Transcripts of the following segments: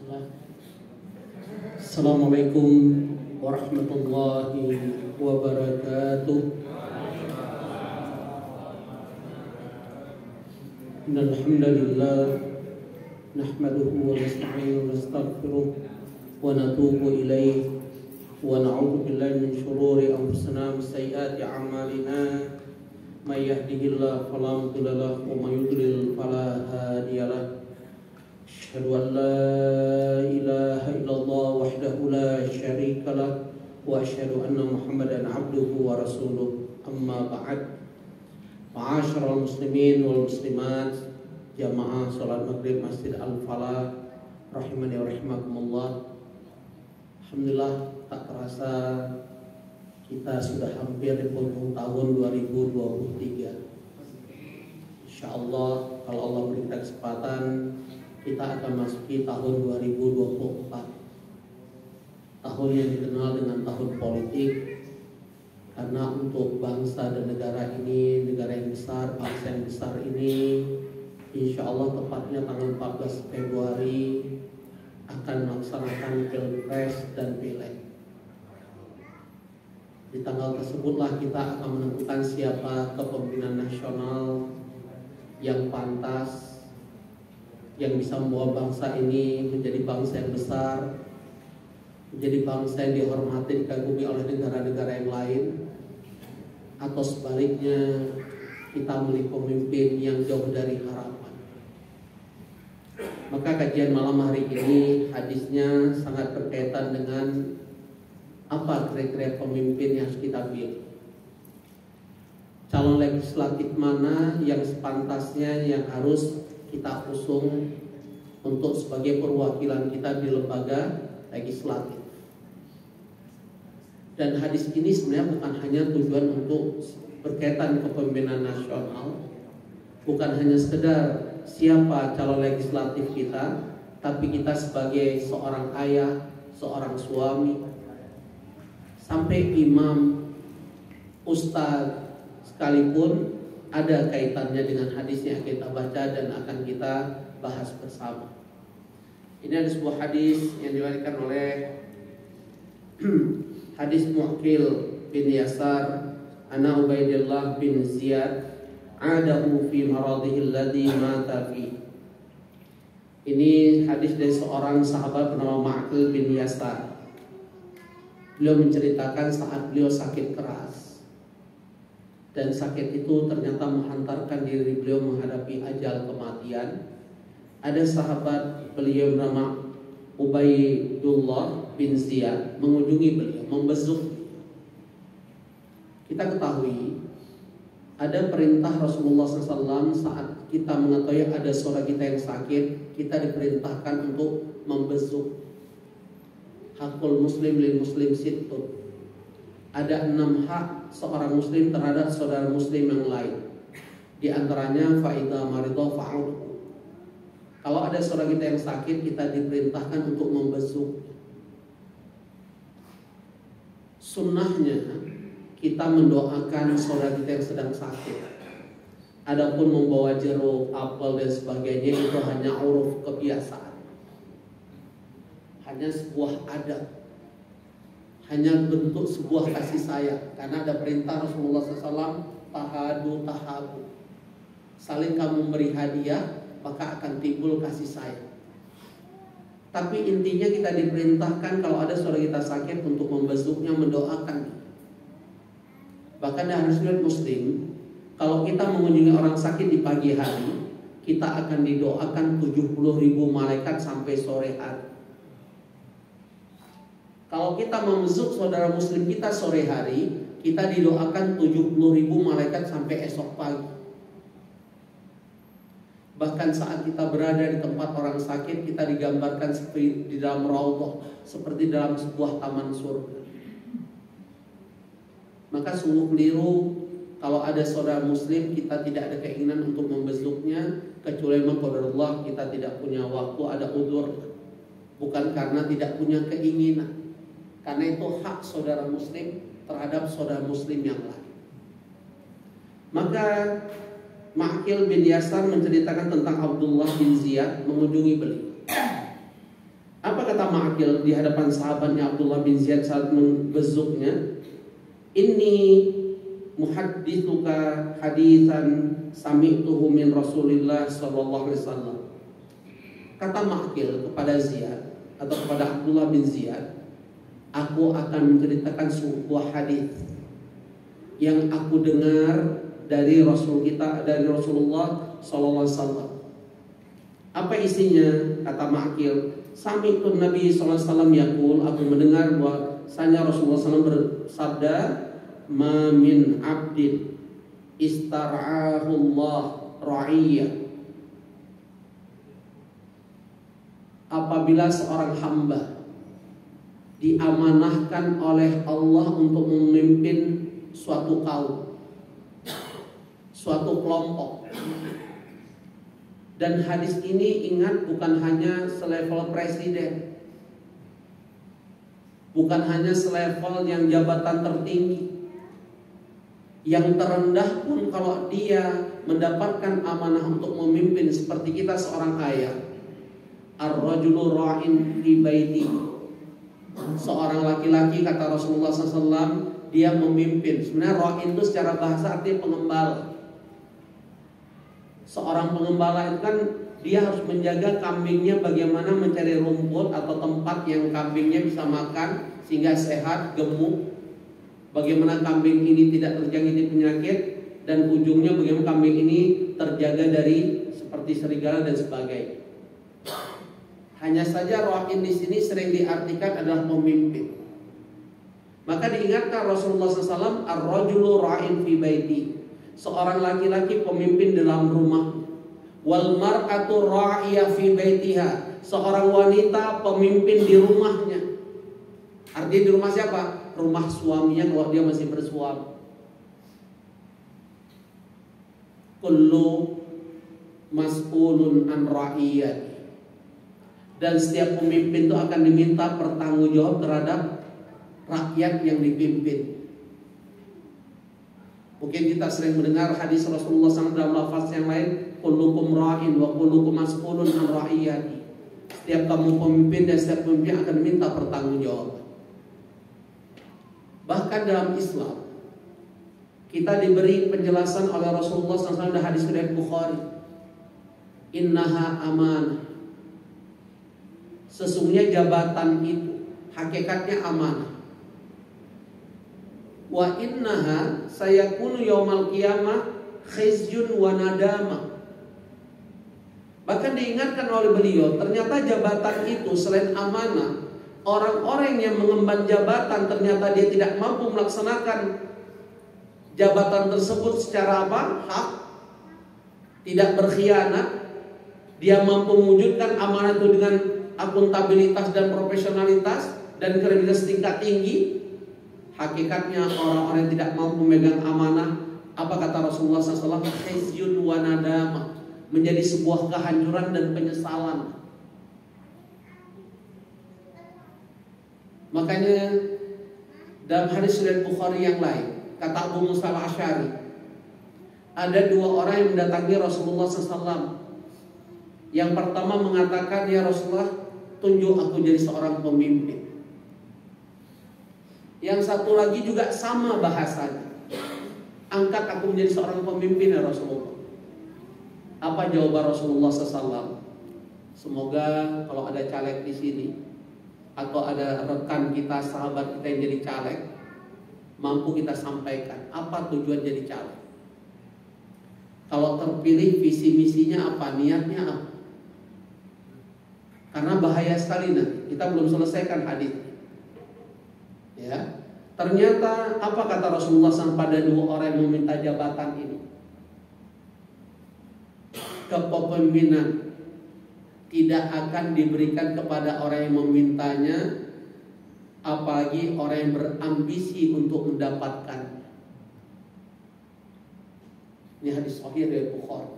Bismillah. Assalamualaikum warahmatullahi wabarakatuh. Innal hamdalillah nahmaduhu wa nasta'inuhu wa nastaghfiruh wa natubu ilayh wa na'udzu billahi min shururi anfusina wa sayyiati a'malina. May yahdihillahu fala mudilla lahu wa may yudlil fala hadiya lahu. Asyhadu an la ilaha illallah wahdahu la syarika lah wa asyhadu anna Muhammadan abduhu wa rasuluh. Amma ba'd. Ma'asyiral muslimin wal muslimat, jamaah salat maghrib Masjid Al-Falah rahimani wa rahimakumullah. Alhamdulillah, tak terasa kita sudah hampir di penghujung tahun 2023. Insyaallah kalau Allah beri kita kesempatan, kita akan masuki tahun 2024. Tahun yang dikenal dengan tahun politik, karena untuk bangsa dan negara ini, negara yang besar, bangsa yang besar ini, insya Allah tepatnya tanggal 14 Februari akan melaksanakan Pilpres dan Pileg. Di tanggal tersebutlah kita akan menentukan siapa kepemimpinan nasional yang pantas, yang bisa membawa bangsa ini menjadi bangsa yang besar, menjadi bangsa yang dihormati, dikagumi oleh negara-negara yang lain, atau sebaliknya kita memilih pemimpin yang jauh dari harapan. Maka kajian malam hari ini hadisnya sangat berkaitan dengan apa kriteria pemimpin yang harus kita pilih. Calon legislatif mana yang sepantasnya yang harus kita usung untuk sebagai perwakilan kita di lembaga legislatif. Dan hadis ini sebenarnya bukan hanya tujuan untuk berkaitan kepemimpinan nasional, bukan hanya sekedar siapa calon legislatif kita, tapi kita sebagai seorang ayah, seorang suami, sampai imam, ustadz sekalipun ada kaitannya dengan hadis yang kita baca dan akan kita bahas bersama. Ini ada sebuah hadis yang diriwayatkan oleh hadis Mu'qil bin Yasar, ana Ubaidillah bin Ziyad adahu fi maradhihi alladhi mata fi. Ini hadis dari seorang sahabat bernama Mu'qil bin Yasar. Beliau menceritakan saat beliau sakit keras, dan sakit itu ternyata menghantarkan diri beliau menghadapi ajal kematian. Ada sahabat beliau bernama Ubaidullah bin Ziyad mengunjungi beliau, membesuk. Kita ketahui ada perintah Rasulullah SAW saat kita mengetahui ada saudara kita yang sakit, kita diperintahkan untuk membesuk. Hakul muslim lil muslim sittun. Ada 6 hak seorang muslim terhadap saudara muslim yang lain. Di antaranya fa'idha maridha fa'ud. Kalau ada saudara kita yang sakit, kita diperintahkan untuk membesuk. Sunnahnya kita mendoakan saudara kita yang sedang sakit. Adapun membawa jeruk, apel dan sebagainya itu hanya uruf, kebiasaan. Hanya sebuah adat, hanya bentuk sebuah kasih sayang. Karena ada perintah Rasulullah SAW, tahadu tahabu, saling kamu memberi hadiah, maka akan timbul kasih sayang. Tapi intinya kita diperintahkan kalau ada saudara kita sakit untuk membesuknya, mendoakan. Bahkan dalam riwayat Muslim, kalau kita mengunjungi orang sakit di pagi hari, kita akan didoakan 70.000 malaikat sampai sore hari. Kalau kita membesuk saudara muslim kita sore hari, kita didoakan 70.000 malaikat sampai esok pagi. Bahkan saat kita berada di tempat orang sakit, kita digambarkan seperti di dalam raudhah, seperti dalam sebuah taman surga. Maka sungguh keliru kalau ada saudara muslim kita tidak ada keinginan untuk membesuknya, kecuali memang qadarullah kita tidak punya waktu, ada udzur, bukan karena tidak punya keinginan. Karena itu hak saudara muslim terhadap saudara muslim yang lain. Maka Mu'qil bin Yasar menceritakan tentang Abdullah bin Ziyad mengunjungi beliau. Kata Ma'qil di hadapan sahabatnya Abdullah bin Ziyad saat membezuknya, "Inni muhadditsuka haditsan sami'tuhu min Rasulillah sallallahu alaihi wasallam." Kata Ma'qil kepada Ziyad atau kepada Abdullah bin Ziyad, "Aku akan menceritakan sebuah hadis yang aku dengar dari Rasulullah sallallahu alaihi wasallam." Apa isinya? Kata Ma'qil, "Sami'tu Nabi sallallahu alaihi wasallam yaqul," aku mendengar bahwasanya Rasulullah SAW bersabda, "Ma min 'abdin istar'ahu Allah ra'iyah." Apabila seorang hamba diamanahkan oleh Allah untuk memimpin suatu kaum, suatu kelompok. Dan hadis ini ingat bukan hanya selevel presiden, bukan hanya selevel yang jabatan tertinggi. Yang terendah pun kalau dia mendapatkan amanah untuk memimpin, seperti kita seorang ayah, ar-rajulu ra'in fi baiti. Seorang laki-laki, kata Rasulullah SAW, dia memimpin. Sebenarnya ra'in itu secara bahasa artinya pengembala. Seorang pengembala itu kan dia harus menjaga kambingnya bagaimana mencari rumput atau tempat yang kambingnya bisa makan sehingga sehat, gemuk. Bagaimana kambing ini tidak terjangkiti penyakit, dan ujungnya bagaimana kambing ini terjaga dari seperti serigala dan sebagainya. Hanya saja ra'in di sini sering diartikan adalah pemimpin. Maka diingatkan Rasulullah SAW, ar-rajulu ra'in fi baiti. Seorang laki-laki pemimpin dalam rumah. Wal mar'atu ra'iyah fi baitiha. Seorang wanita pemimpin di rumahnya. Artinya di rumah siapa? Rumah suaminya kalau dia masih bersuami. Kullu mas'ulun an ra'iyati. Dan setiap pemimpin itu akan diminta bertanggung jawab terhadap rakyat yang dipimpin. Mungkin kita sering mendengar hadis Rasulullah SAW dalam lafaz yang lain, kullukum ra'in wa kullukum mas'ulun an ra'iyati. Setiap kamu pemimpin dan setiap pemimpin akan diminta bertanggung-jawab. Bahkan dalam Islam kita diberi penjelasan oleh Rasulullah SAW dalam hadis riwayat Bukhari, innaha amanah. Sesungguhnya jabatan itu hakikatnya amanah. Wa innaha sayakunu yaumal qiyamah khizyun wa nadama. Bahkan diingatkan oleh beliau, ternyata jabatan itu selain amanah, orang-orang yang mengemban jabatan ternyata dia tidak mampu melaksanakan jabatan tersebut secara apa? Hak, tidak berkhianat, dia mampu mewujudkan amanah itu dengan akuntabilitas dan profesionalitas dan kredibilitas tingkat tinggi. Hakikatnya orang-orang yang tidak mampu memegang amanah, apa kata Rasulullah SAW, khizyun wa nadama, menjadi sebuah kehancuran dan penyesalan. Makanya dalam hadis riwayat Bukhari yang lain, kata Abu Musa al-Asy'ari, ada dua orang yang mendatangi Rasulullah SAW. Yang pertama mengatakan, ya Rasulullah, tunjuk aku jadi seorang pemimpin. Yang satu lagi juga sama bahasanya, angkat aku menjadi seorang pemimpin ya Rasulullah. Apa jawaban Rasulullah SAW? Semoga kalau ada caleg di sini atau ada rekan kita, sahabat kita yang jadi caleg, mampu kita sampaikan apa tujuan jadi caleg. Kalau terpilih visi misinya apa, niatnya apa. Karena bahaya sekali nanti kita belum selesaikan hadis. Ya, ternyata apa kata Rasulullah SAW pada dua orang yang meminta jabatan ini? Kepemimpinan tidak akan diberikan kepada orang yang memintanya, apalagi orang yang berambisi untuk mendapatkan. Ini hadis sahih dari Bukhari.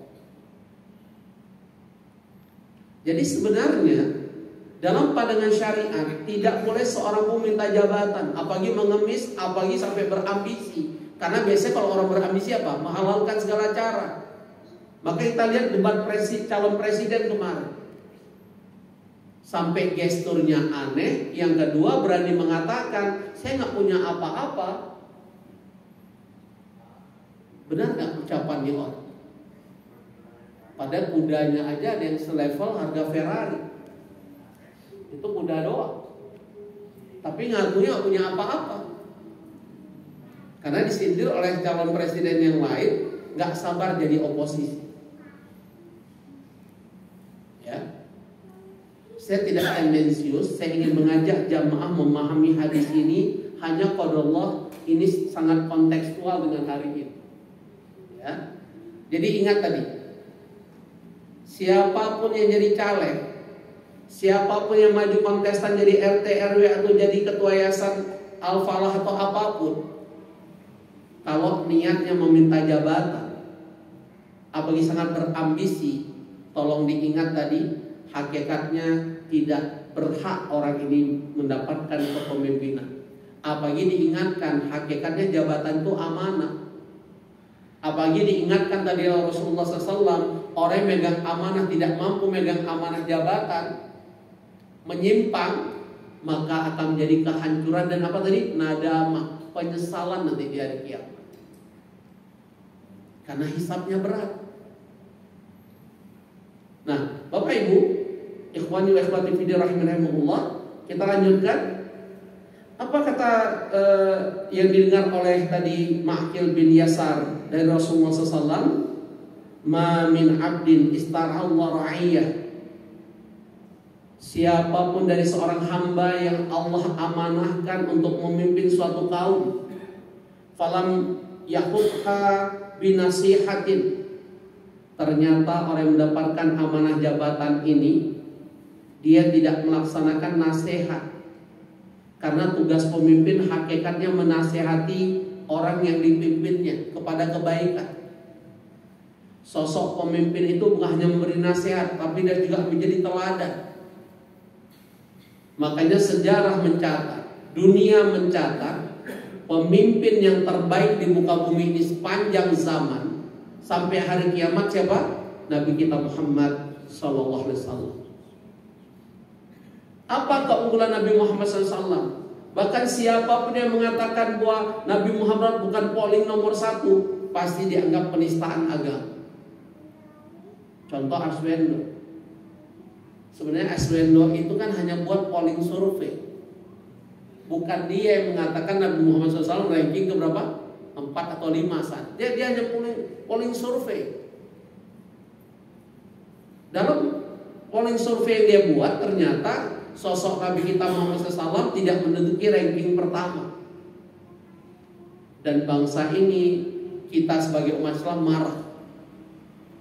Jadi sebenarnya dalam pandangan syariat tidak boleh seorang meminta jabatan, apalagi mengemis, apalagi sampai berambisi. Karena biasanya kalau orang berambisi apa? Menghalalkan segala cara. Maka kita lihat debat calon presiden kemarin. sampai gesturnya aneh. Yang kedua, berani mengatakan saya nggak punya apa-apa. Benar nggak ucapannya orang? Padahal kudanya aja ada yang selevel harga Ferrari. Itu kuda doang. Tapi ngakunya nggak punya apa-apa. Karena disindir oleh calon presiden yang lain, nggak sabar jadi oposisi. Ya, saya tidak tendensius. Saya ingin mengajak jamaah memahami hadis ini hanya qadarullah. Ini sangat kontekstual dengan hari ini. Ya, jadi ingat tadi, siapapun yang jadi caleg, siapapun yang maju kontestan jadi RT RW atau jadi ketua yayasan Al-Falah atau apapun, kalau niatnya meminta jabatan, apalagi sangat berambisi, tolong diingat tadi, hakikatnya tidak berhak orang ini mendapatkan kepemimpinan. Apalagi diingatkan, hakikatnya jabatan itu amanah. Apalagi diingatkan tadi Rasulullah SAW, orang yang megang amanah tidak mampu megang amanah jabatan, menyimpang, maka akan menjadi kehancuran dan apa tadi? Nadama, penyesalan nanti di hari kiamat. Karena hisabnya berat. Nah, Bapak Ibu, ikhwani wa ikhwati fillah rahimakumullah, kita lanjutkan. Apa kata yang didengar oleh tadi Ma'qil bin Yasar dari Rasulullah SAW? Ma min abdin istarallah ra'iyah. Siapapun dari seorang hamba yang Allah amanahkan untuk memimpin suatu kaum, falam yahudha binasihatin, ternyata orang yang mendapatkan amanah jabatan ini dia tidak melaksanakan nasihat. Karena tugas pemimpin hakikatnya menasihati orang yang dipimpinnya kepada kebaikan. Sosok pemimpin itu bukan hanya memberi nasihat, tapi dia juga menjadi teladan. Makanya sejarah mencatat, dunia mencatat, pemimpin yang terbaik di muka bumi ini sepanjang zaman sampai hari kiamat siapa? Nabi kita Muhammad SAW. Apa keunggulan Nabi Muhammad SAW? Bahkan siapapun yang mengatakan bahwa Nabi Muhammad bukan polling nomor 1, pasti dianggap penistaan agama. Contoh Arswendo. Sebenarnya Arswendo itu kan hanya buat polling survei. Bukan dia yang mengatakan Nabi Muhammad SAW ranking ke berapa? 4 atau 5 saat. Dia hanya polling survei. Dalam polling survei yang dia buat, ternyata sosok Nabi kita Muhammad SAW tidak menduduki ranking pertama. Dan bangsa ini, kita sebagai umat Islam marah,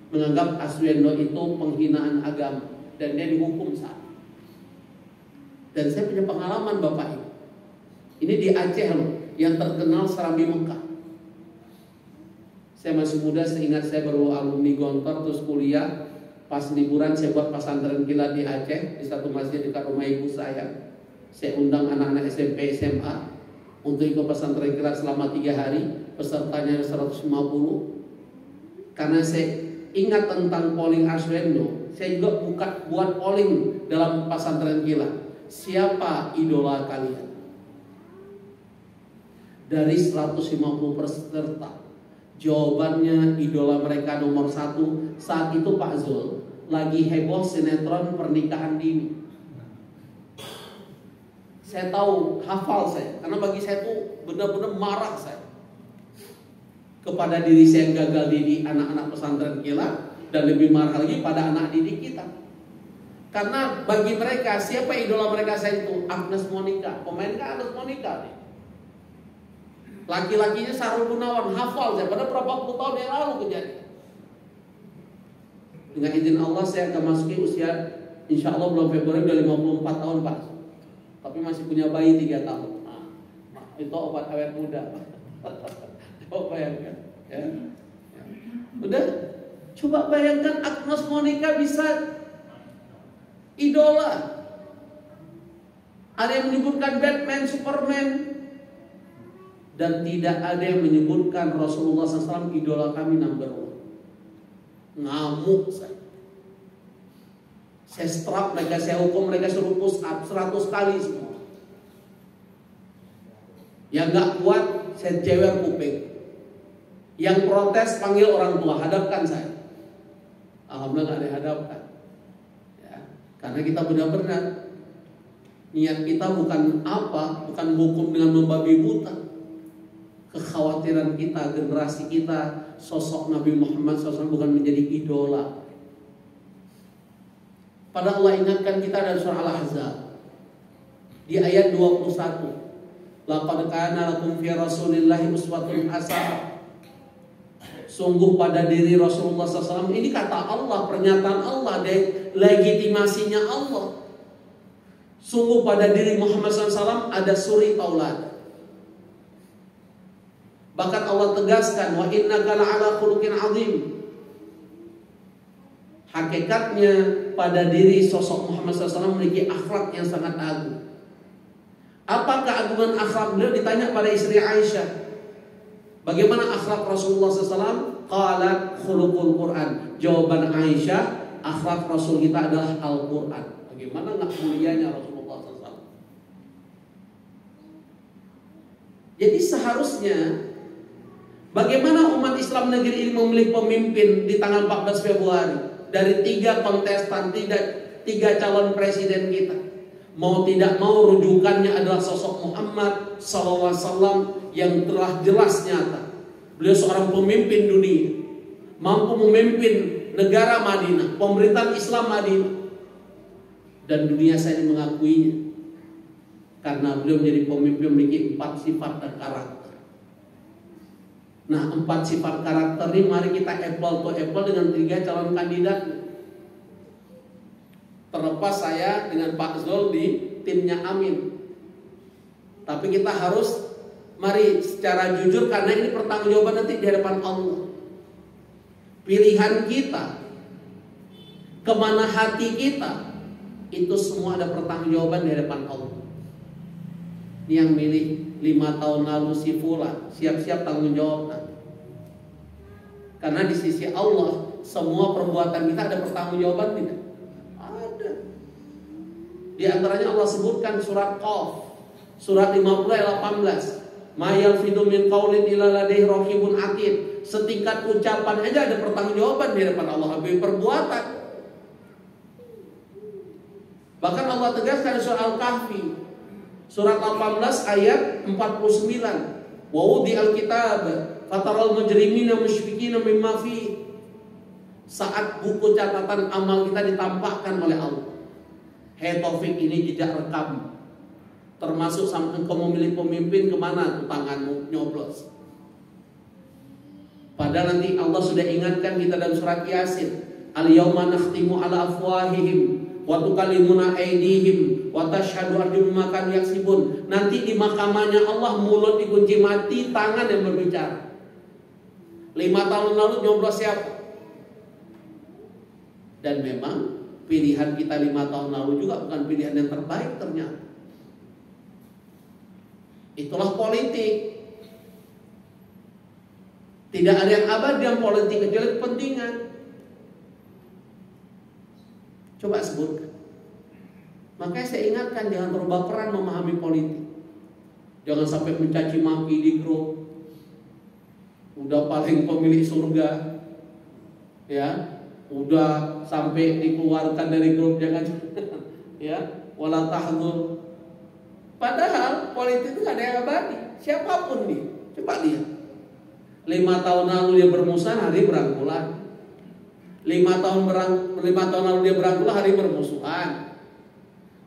menganggap Arswendo itu penghinaan agama, dan dia dihukum saat. Dan saya punya pengalaman Bapak Ibu. Ini di Aceh loh, yang terkenal Serambi Mekah. Saya masih muda, seingat saya baru alumni Gontor terus kuliah. Pas liburan saya buat pesantren kilat di Aceh, di satu masjid dekat rumah ibu saya. Saya undang anak-anak SMP, SMA untuk ikut pesantren kilat selama 3 hari. Pesertanya 150. Karena saya ingat tentang polling Arswendo, saya juga buat polling dalam pesantren kilat. Siapa idola kalian? Dari 150 peserta, jawabannya idola mereka nomor 1 saat itu Pak Zul lagi heboh sinetron pernikahan dini. Saya tahu, hafal saya, karena bagi saya itu benar-benar marah saya kepada diri saya yang gagal didik anak-anak pesantren kilat, dan lebih marah lagi pada anak didik kita. Karena bagi mereka, siapa idola mereka saya itu? Agnes Monica, pemain kan Agnes Monica nih. Laki-lakinya Sahrul Gunawan, hafal saya, pada berapa puluh tahun yang lalu kejadian. Dengan izin Allah saya akan masuki usia, insya Allah bulan Februari udah 54 tahun Pak. Tapi masih punya bayi 3 tahun. Nah, itu obat awet muda. Coba bayangkan, ya. Udah, coba bayangkan Agnes Monica bisa idola. Ada yang menyebutkan Batman, Superman, dan tidak ada yang menyebutkan Rasulullah SAW idola kami number 1. Ngamuk saya. Saya strap mereka, saya hukum mereka, suruh push up 100 kali semua. Yang gak kuat saya jewer kuping. Yang protes panggil orang tua, hadapkan saya. Alhamdulillah gak dihadapkan ya, karena kita benar-benar niat kita bukan bukan hukum dengan membabi buta. Kekhawatiran kita, generasi kita, sosok Nabi Muhammad SAW bukan menjadi idola. Pada Allah ingatkan kita dalam surah Al-Ahzab di ayat 21. Laqad kana lakum fi Rasulillahi uswatun hasanah. Sungguh pada diri Rasulullah SAW, ini kata Allah, pernyataan Allah, legitimasinya Allah. Sungguh pada diri Muhammad SAW ada suri tauladan. Bahkan Allah tegaskan, wa innaka la'ala khuluqin azim. Hakikatnya pada diri sosok Muhammad SAW memiliki akhlak yang sangat agung. Apa keagungan akhlak beliau? Ditanya pada istri Aisyah, bagaimana akhlak Rasulullah SAW? Qalat khuluqul Quran. Jawaban Aisyah, akhlak Rasul kita adalah Al-Quran. Bagaimana nggak mulianya Rasulullah SAW? Jadi seharusnya bagaimana umat Islam negeri ini memilih pemimpin di tanggal 14 Februari dari 3 kontestan, 3 calon presiden kita. Mau tidak mau rujukannya adalah sosok Muhammad SAW yang telah jelas nyata. Beliau seorang pemimpin dunia, mampu memimpin negara Madinah, pemerintahan Islam Madinah, dan dunia saya ini mengakuinya karena beliau menjadi pemimpin memiliki 4 sifat dan karakter. Nah, 4 sifat karakter ini mari kita apple to apple dengan 3 calon kandidat. Terlepas saya dengan Pak Zul di timnya Amin, tapi kita harus mari secara jujur, karena ini pertanggungjawaban nanti di hadapan Allah. Pilihan kita, kemana hati kita, itu semua ada pertanggungjawaban di hadapan Allah. Ini yang milih 5 tahun lalu si Fulan, siap-siap tanggung jawab nanti. Karena di sisi Allah semua perbuatan kita ada pertanggungjawaban tidak? Ada. Di antaranya Allah sebutkan surat Qaf, surat 50 ayat 18. Ma yalfidu min qaulin illa ladaihi raqibun atid. Setingkat ucapan aja ada pertanggungjawaban di hadapan Allah, habis perbuatan. Bahkan Allah tegaskan di surah Al-Kahfi surat 18 ayat 49. Wa wudi'al kitab fataral mujrimina musyfiqina mimma fi. Saat buku catatan amal kita ditampakkan oleh Allah, hey Taufik, ini jejak rekam, termasuk sampai engkau memilih pemimpin, kemana tuh tanganmu nyoblos. Padahal nanti Allah sudah ingatkan kita dalam surat Yasin, al-yawma nakhtimu ala afwahihim wa tukallimuna aydihim wa tashhadu arjuluhum ma kanu yaksibun. Nanti di mahkamahnya Allah mulut dikunci mati, tangan yang berbicara. 5 tahun lalu nyoblos siapa? Dan memang pilihan kita 5 tahun lalu juga bukan pilihan yang terbaik ternyata. Itulah politik. Tidak ada yang abadi dalam politik kecuali kepentingan. Coba sebutkan. Makanya saya ingatkan, jangan terlalu baperan memahami politik. Jangan sampai mencaci maki di grup. Udah paling pemilik surga, ya, udah sampai dikeluarkan dari grup, jangan, ya, wala tahdzur. Padahal politik itu gak ada yang abadi. Siapapun dia, coba lihat. 5 tahun lalu dia bermusuhan, hari berangkulan. 5 tahun lalu dia berangkulan, hari bermusuhan.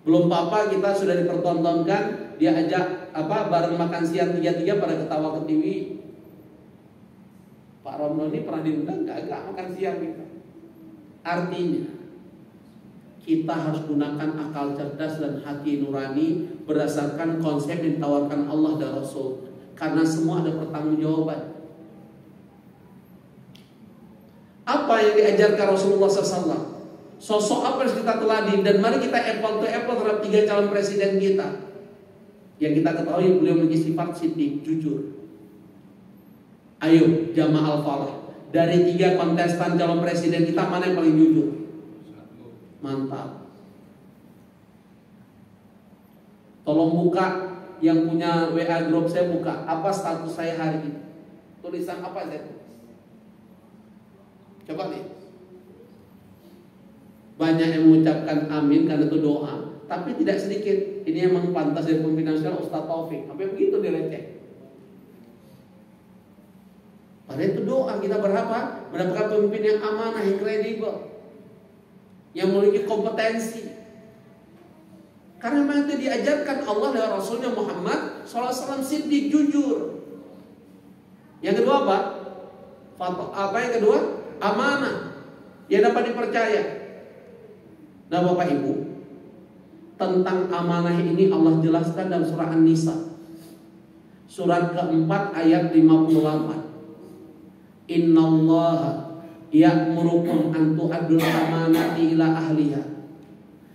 Belum apa kita sudah dipertontonkan, dia ajak bareng makan siang 3-3 pada ketawa ke TV. Pak Romlo ini pernah diundang gak makan siang kita. Artinya kita harus gunakan akal cerdas dan hati nurani berdasarkan konsep yang ditawarkan Allah dan Rasul, karena semua ada pertanggungjawaban. Apa yang diajarkan Rasulullah SAW, sosok apa yang kita teladi, dan mari kita apple to apple terhadap 3 calon presiden kita yang kita ketahui beliau memiliki sifat siddiq, jujur. Ayo jamaah al-falah, dari 3 kontestan calon presiden kita mana yang paling jujur? Mantap. Tolong buka, yang punya WA group saya buka, apa status saya hari ini. Tulisan apa saya tulis? Coba nih. Banyak yang mengucapkan amin karena itu doa, tapi tidak sedikit. Ini memang pantas dari pimpinan nasional Ustaz Taufik. Sampai begitu direceh. Padahal itu doa, kita berharap mendapatkan pemimpin yang amanah, yang kredibel, yang memiliki kompetensi. Karena memang itu diajarkan Allah lewat Rasulnya Muhammad SAW, siddiq, jujur. Yang kedua apa? Yang kedua? Amanah, yang dapat dipercaya. Nah Bapak Ibu, tentang amanah ini Allah jelaskan dalam surah An-Nisa, surat keempat ayat 58. Innallaha ya'murukum an tu'addul amanati ila ahliha.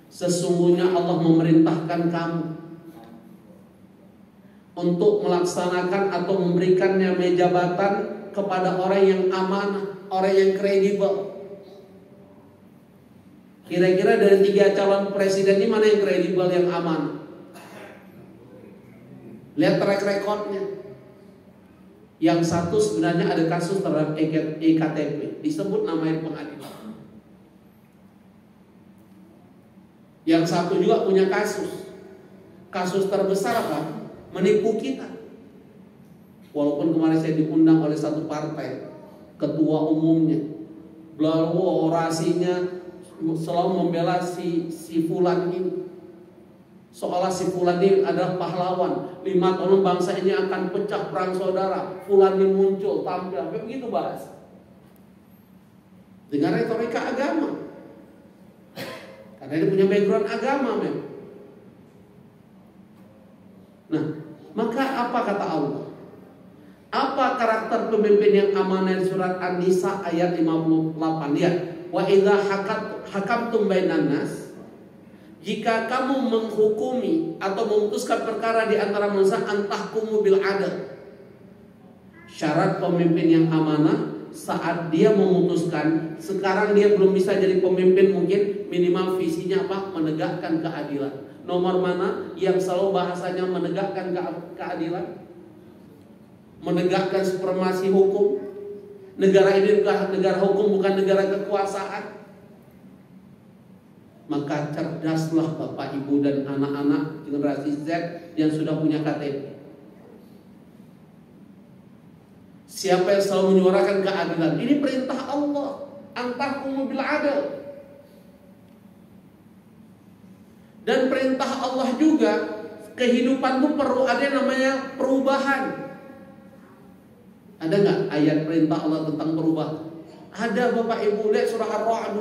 Sesungguhnya Allah memerintahkan kamu untuk melaksanakan atau memberikannya jabatan kepada orang yang amanah, orang yang kredibel. Kira-kira dari 3 calon presiden ini mana yang kredibel, yang amanah? Lihat track recordnya. Yang satu sebenarnya ada kasus terhadap EKTP, disebut namanya pengadilan. Yang satu juga punya kasus. Kasus terbesar apa? Menipu kita. Walaupun kemarin saya diundang oleh satu partai, ketua umumnya, lalu orasinya selalu membela si fulan ini, seolah si fulan ini adalah pahlawan. 5 tahun bangsa ini akan pecah perang saudara. Fulan ini muncul, tampil, begitu bahas. Dengan retorika agama. Karena dia punya background agama memang. Nah, maka apa kata Allah? Apa karakter pemimpin yang amanah? Surat An-Nisa ayat 58. Lihat. Wa idza hakamtum bainan nas, jika kamu menghukumi atau memutuskan perkara di antara manusia, antahkumu bil adl. Syarat pemimpin yang amanah, saat dia memutuskan, sekarang dia belum bisa jadi pemimpin, mungkin minimal visinya apa? Menegakkan keadilan. Nomor mana yang selalu bahasanya menegakkan keadilan? Menegakkan supremasi hukum. Negara ini bukan negara hukum, bukan negara kekuasaan. Maka cerdaslah Bapak Ibu dan anak-anak generasi Z yang sudah punya KTP. Siapa yang selalu menyuarakan keadilan? Ini perintah Allah. Antahkumu bil adl. Dan perintah Allah juga, kehidupanmu perlu ada yang namanya perubahan. Ada nggak ayat perintah Allah tentang perubahan? Ada Bapak Ibu, lihat surah Ar-Ra'd,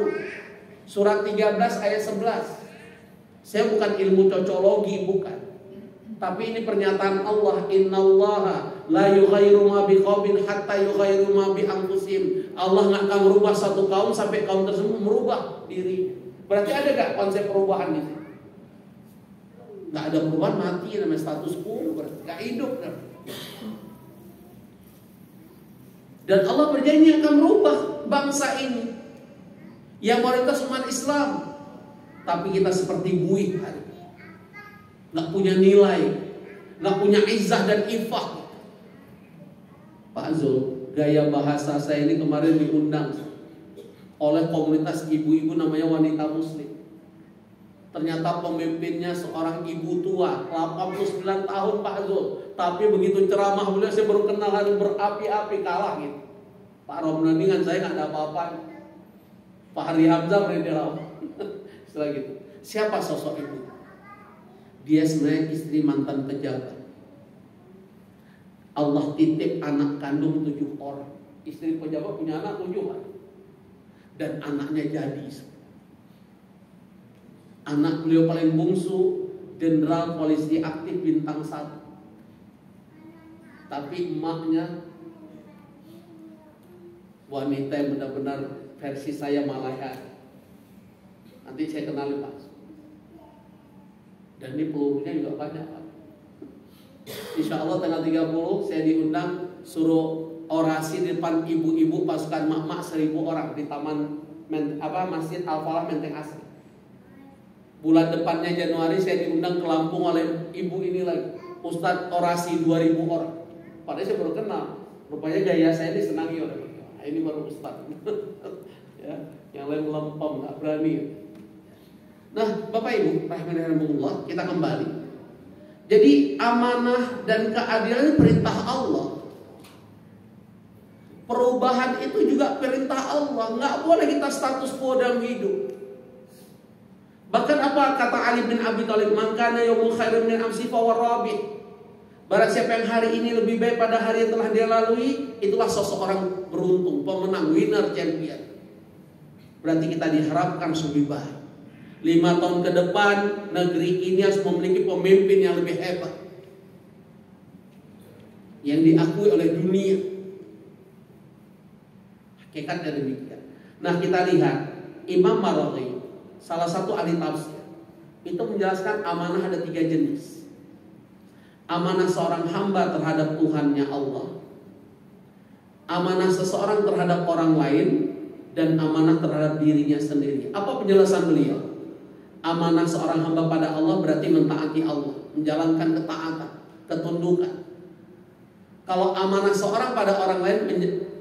surat 13 ayat 11. Saya bukan ilmu cocologi, bukan. Tapi ini pernyataan Allah, innallaha la yughayyiru ma biqaumin hatta yughayyiru ma bi anfusihim. Allah nggak akan merubah satu kaum sampai kaum tersebut merubah diri. Berarti ada nggak konsep perubahan di sini? Nggak ada perubahan, mati namanya status quo, berarti nggak hidup kan? Dan Allah berjanji akan merubah bangsa ini yang mayoritas umat Islam, tapi kita seperti buih hari, nggak punya nilai, nggak punya izzah dan ifah. Pak Zul, gaya bahasa saya ini kemarin diundang oleh komunitas ibu-ibu namanya Wanita Muslim. Ternyata pemimpinnya seorang ibu tua, 89 tahun Pak Zul. Tapi begitu ceramah beliau, saya baru kenal, harus berapi-api, kalah gitu. Pak Romlan dengan saya nggak ada apa-apa. Pak Hari Hamzah berdiri setelah gitu. Siapa sosok ibu? Dia sebenarnya istri mantan pejabat. Allah titip anak kandung 7 orang. Istri pejabat punya anak 7 orang. Dan anaknya jadi. Anak beliau paling bungsu, jenderal polisi aktif bintang 1. Tapi emaknya wanita yang benar-benar versi saya Malaya. Nanti saya kenalin Pak. Dan ini pelurunya juga banyak Pak. Insya Allah tanggal 30 saya diundang suruh orasi di depan ibu-ibu pasukan mak-mak 1000 orang di taman Masjid Al-Falah Menteng Asri. Bulan depannya Januari saya diundang ke Lampung oleh ibu ini lagi, Ustadz orasi 2000 orang. Padahal saya baru kenal. Rupanya gaya saya disenangi oleh beliau. Nah, ini baru Ustadz. Ya, yang lain lempem, nggak berani. Nah, Bapak Ibu, rahimahullah, kita kembali. Jadi amanah dan keadilan perintah Allah. Perubahan itu juga perintah Allah. Nggak boleh kita status quo dalam hidup. Bahkan apa kata Ali bin Abi Thalib, "Mangkana yaumul khairun min amsi fa warabih." Barang siapa yang hari ini lebih baik pada hari yang telah dia lalui, itulah seseorang beruntung, pemenang, winner, champion. Berarti kita diharapkan lebih baik. 5 tahun ke depan negeri ini harus memiliki pemimpin yang lebih hebat, yang diakui oleh dunia. Hakikatnya demikian. Nah, kita lihat Imam Maraghi, salah satu ahli tafsir, itu menjelaskan amanah ada 3 jenis. Amanah seorang hamba terhadap Tuhannya Allah, amanah seseorang terhadap orang lain, dan amanah terhadap dirinya sendiri. Apa penjelasan beliau? Amanah seorang hamba pada Allah berarti mentaati Allah, menjalankan ketaatan, ketundukan. Kalau amanah seorang pada orang lain,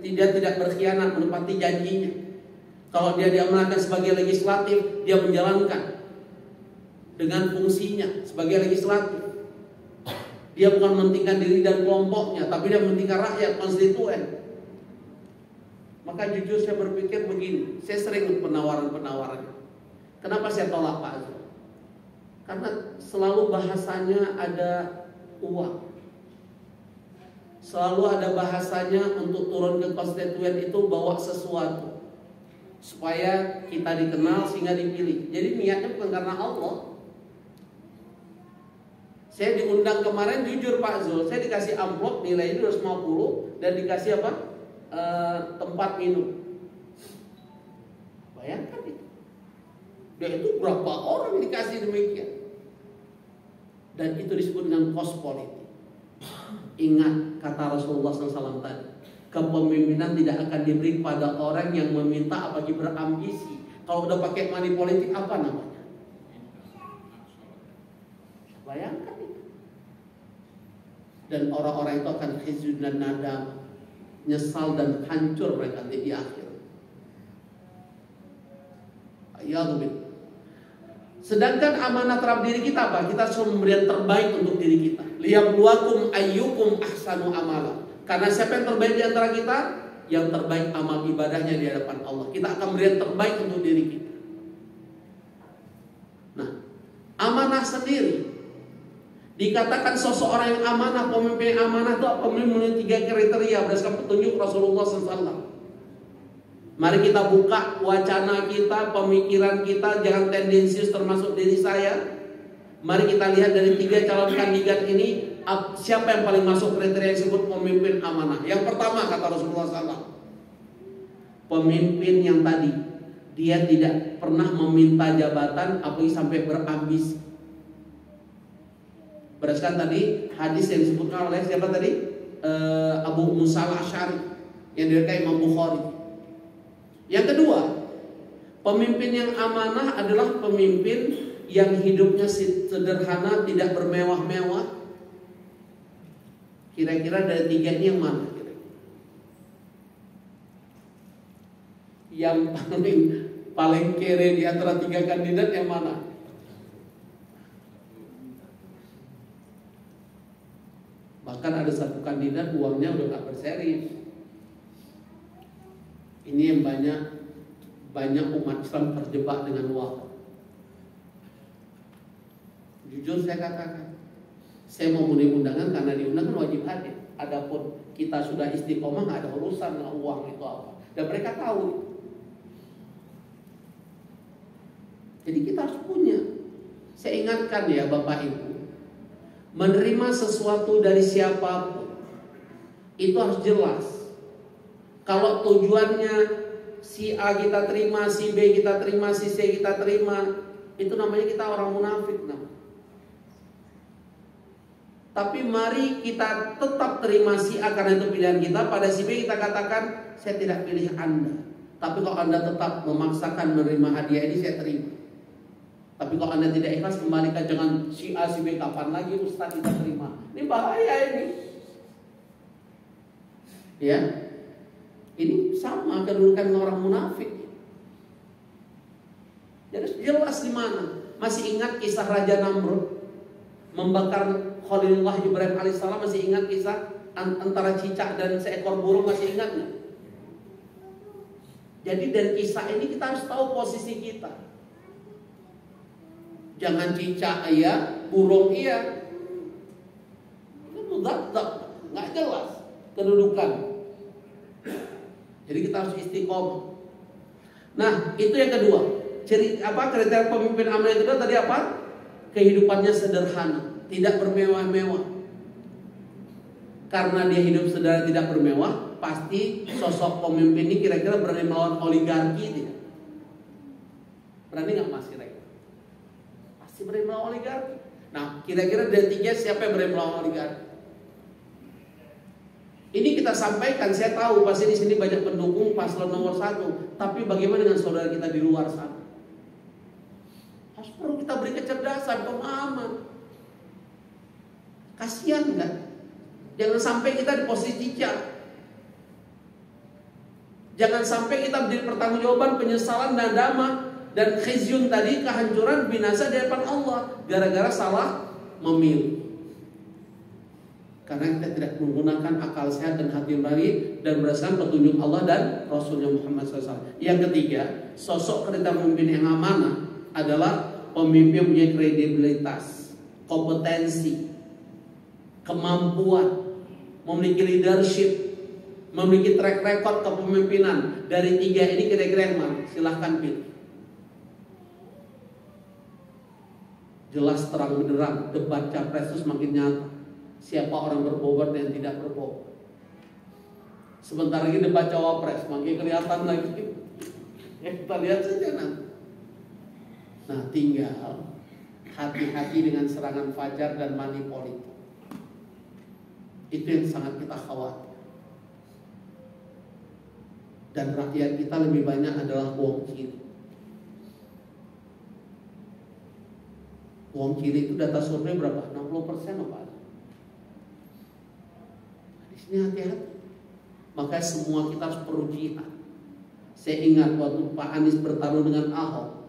dia tidak berkhianat, menepati janjinya. Kalau dia diamanahkan sebagai legislatif, dia menjalankan dengan fungsinya sebagai legislatif. Dia bukan mementingkan diri dan kelompoknya, tapi dia mementingkan rakyat, konstituen. Maka jujur saya berpikir begini, saya sering penawaran-penawaran. Kenapa saya tolak Pak Azul? Karena selalu bahasanya ada uang. Selalu ada bahasanya untuk turun ke konstituen itu bawa sesuatu, supaya kita dikenal sehingga dipilih. Jadi niatnya bukan karena Allah. Saya diundang kemarin, jujur Pak Zul, saya dikasih amplop nilai 250 dan dikasih apa? Tempat minum. Bayangkan itu. Dan itu berapa orang dikasih demikian. Dan itu disebut dengan kos politik. Ingat kata Rasulullah SAW tadi, kepemimpinan tidak akan diberi pada orang yang meminta apalagi berambisi. Kalau udah pakai money politik apa namanya? Bayangkan itu. Dan orang-orang itu akan khizyun dan nadam, nyesal dan hancur mereka di akhir. Ayatullah. Sedangkan amanah terhadap diri kita apa? Kita harus memberi yang terbaik untuk diri kita. Liyabluwakum ayyukum ahsanu amala. Karena siapa yang terbaik di antara kita? Yang terbaik amal ibadahnya di hadapan Allah. Kita akan memberi yang terbaik untuk diri kita. Nah, amanah sendiri dikatakan seseorang yang amanah, pemimpin yang amanah itu memiliki 3 kriteria berdasarkan petunjuk Rasulullah SAW. Mari kita buka wacana kita, pemikiran kita, jangan tendensius termasuk diri saya. Mari kita lihat dari 3 calon kandidat ini, siapa yang paling masuk kriteria yang disebut pemimpin amanah. Yang pertama kata Rasulullah SAW, pemimpin yang tadi, dia tidak pernah meminta jabatan, apalagi sampai berambisi. Berdasarkan tadi hadis yang disebutkan oleh siapa tadi? Abu Musa al-Asy'ari yang diriwayatkan Imam Bukhari. Yang kedua, pemimpin yang amanah adalah pemimpin yang hidupnya sederhana, tidak bermewah-mewah. Kira-kira dari 3 ini yang mana? Yang paling kere di antara 3 kandidat yang mana? Bahkan ada 1 kandidat uangnya udah gak berseri. Ini yang banyak umat Islam terjebak dengan uang. Jujur saya katakan, saya mau memenuhi undangan karena diundang kan wajib hadir. Adapun kita sudah istiqomah nggak ada urusan dengan uang itu apa. Dan mereka tahu. Jadi kita harus punya. Saya ingatkan ya Bapak Ibu, menerima sesuatu dari siapapun itu harus jelas. Kalau tujuannya si A kita terima, si B kita terima, si C kita terima, itu namanya kita orang munafik. Tapi mari kita tetap terima si A karena itu pilihan kita. Pada si B kita katakan, saya tidak pilih Anda. Tapi kalau Anda tetap memaksakan menerima hadiah ini, saya terima. Tapi kalau Anda tidak ikhlas, kembalikan, jangan si A, si B, kapan lagi Ustaz kita terima. Ini bahaya ini. Ya, ini sama kedudukan orang munafik. Jadi jelas di mana. Masih ingat kisah Raja Namrud membakar Khalilullah Ibrahim alaihissalam? Masih ingat kisah antara cicak dan seekor burung? Masih ingat nggak? Jadi dari kisah ini kita harus tahu posisi kita. Jangan cicak iya, burung iya. Itu nggak jelas kedudukan. Jadi kita harus istiqomah. Nah, itu yang kedua. Kriteria pemimpin amanah yang kedua tadi apa? Kehidupannya sederhana, tidak bermewah-mewah. Karena dia hidup sederhana, tidak bermewah, pasti sosok pemimpin ini kira-kira berani melawan oligarki tidak? Berani nggak Mas kira-kira? Pasti berani melawan oligarki. Nah, kira-kira dari tiga siapa yang berani melawan oligarki? Ini kita sampaikan, saya tahu pasti di sini banyak pendukung paslon nomor 1, tapi bagaimana dengan saudara kita di luar sana? Harus perlu kita beri kecerdasan, pemahaman. Kasihan nggak? Jangan sampai kita di posisi cicak. Jangan sampai kita menjadi pertanggungjawaban, penyesalan dan dama dan khizyun tadi, kehancuran, binasa di hadapan Allah gara-gara salah memilih. Karena kita tidak menggunakan akal sehat dan hati nurani dan berdasarkan petunjuk Allah dan Rasulnya Muhammad SAW. Yang ketiga, sosok kriteria pemimpin yang amanah adalah pemimpin yang punya kredibilitas, kompetensi, kemampuan, memiliki leadership, memiliki track record kepemimpinan. Dari tiga ini kira-kira yang mana? Silahkan pilih. Jelas terang benderang, debat capres itu semakin nyata. Siapa orang berbobot dan tidak berbobot. Sebentar lagi debat cawapres, makin kelihatan lagi. Kita lihat saja nanti. Nah, tinggal hati-hati dengan serangan fajar dan money politik. Itu yang sangat kita khawatir. Dan rakyat kita lebih banyak adalah wong kiri. Wong kiri itu data survei berapa? 60% apa? Ini hati-hati. Maka semua kita harus perlu jihad. Saya ingat waktu Pak Anies bertarung dengan Ahok,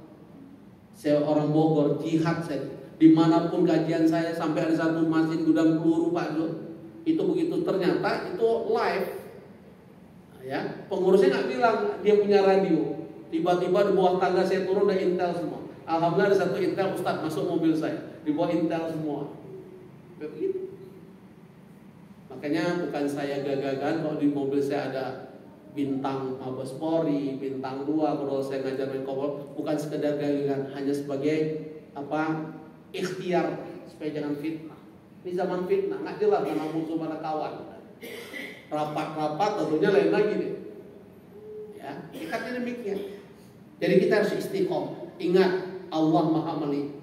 saya orang Bogor, jihad saya. Dimanapun kajian saya, sampai ada satu mesin gudang peluru Pak Jo, itu begitu ternyata itu live. Nah, ya, pengurusnya nggak bilang dia punya radio. Tiba-tiba di bawah tangga saya turun ada intel semua. Alhamdulillah ada satu intel, Ustadz masuk mobil saya, di bawah intel semua. Begitu. Makanya bukan saya gagagan kalau di mobil saya ada bintang Mabes Polri, bintang 2 kalau saya ngajar Menkopol, bukan sekedar gagagan, hanya sebagai ikhtiar supaya jangan fitnah. Ini zaman fitnah, nggak jelas mana musuh mana kawan. Rapat-rapat tentunya lain lagi nih. Ya, ikatnya demikian. Jadi kita harus istiqomah. Ingat, Allah Maha melihat.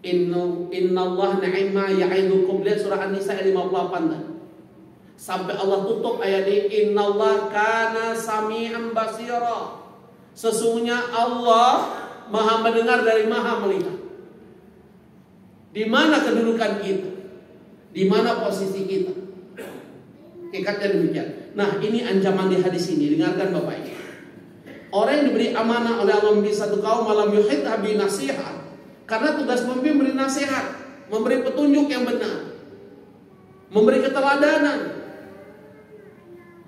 Innallah ni'ma ya'idukum, lihat surah An-Nisa 58 sampai Allah tutup ayat ini, innallah kana sami'an basira, sesungguhnya Allah Maha mendengar dari Maha melihat. Di mana kedudukan kita? Di mana posisi kita? Ikatnya demikian. Nah, ini ancaman di hadis ini, dengarkan Bapak Ibu. Orang yang diberi amanah oleh Allah di satu kaum malam yuhidha bi nasihat. Karena tugas pemimpin memberi nasihat, memberi petunjuk yang benar, memberi keteladanan.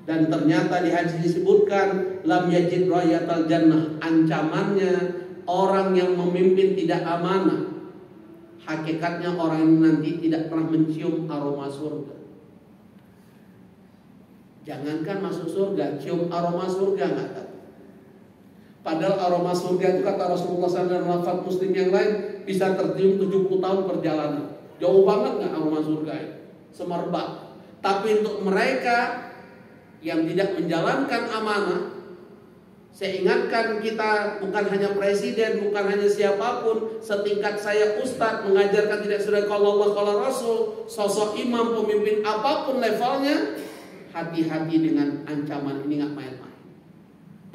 Dan ternyata di hadis disebutkan lam yajid rayatal jannah, ancamannya orang yang memimpin tidak amanah. Hakikatnya orang ini nanti tidak pernah mencium aroma surga. Jangankan masuk surga, cium aroma surga nggak tahu. Padahal aroma surga itu kata Rasulullah SAW dan lafaz Muslim yang lain bisa tercium 70 tahun perjalanan. Jauh banget nggak aroma surga itu? Semerbak. Tapi untuk mereka yang tidak menjalankan amanah, saya ingatkan kita bukan hanya presiden, bukan hanya siapapun, setingkat saya ustadz mengajarkan tidak sudah kalau Allah kalau Rasul, sosok imam, pemimpin apapun levelnya, hati-hati dengan ancaman ini, nggak main-main.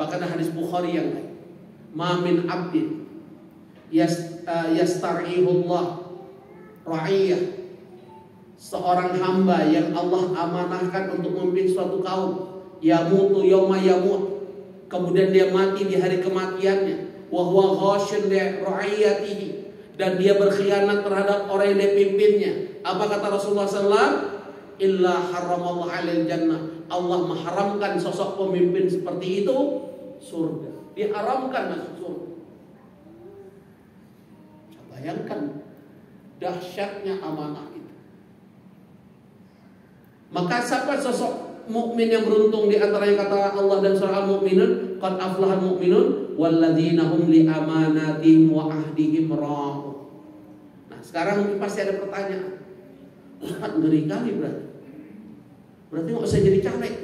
Bahkan hadis Bukhari yang lain, ma min abdin Yastarihullah ra'iyah, seorang hamba yang Allah amanahkan untuk memimpin suatu kaum, yamutu yauma yamut, kemudian dia mati di hari kematiannya, wa huwa ghashin li ra'iyatihi, dan dia berkhianat terhadap orang yang dia pimpinnya. Apa kata Rasulullah SAW? Illa haramallahu alal jannah, Allah mengharamkan sosok pemimpin seperti itu surga, diharamkan masuk surga. Bayangkan dahsyatnya amanah itu. Maka siapa sosok mukmin yang beruntung di antara yang kata Allah dan surah Al-Mu'minun, qad aflahal mu'minun walladzina hum li amanatihim wa ahdihim ra'un. Nah, sekarang mungkin pasti ada pertanyaan. Ustaz, ngeri kali berarti nggak usah jadi caleg,